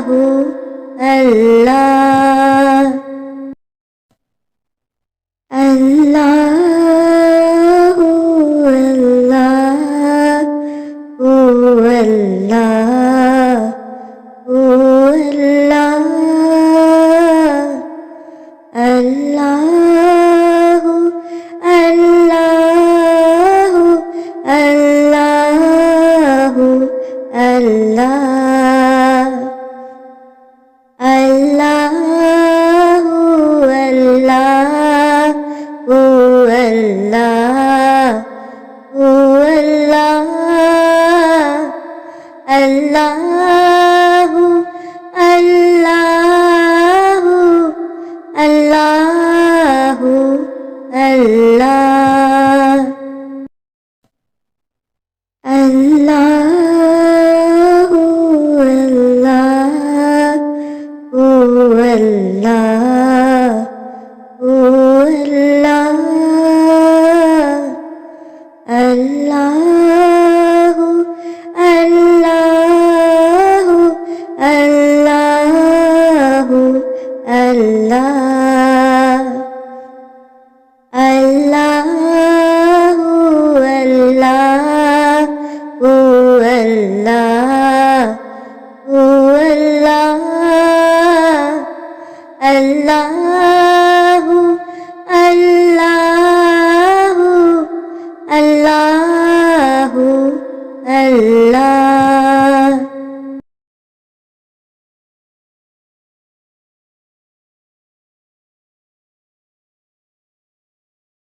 الله الله الله هو الله هو الله الله الله الله الله الله الله هو الله هو الله الله الله الله الله الله الله هو الله هو الله الله الله الله الله الله الله هو الله هو الله الله الله الله الله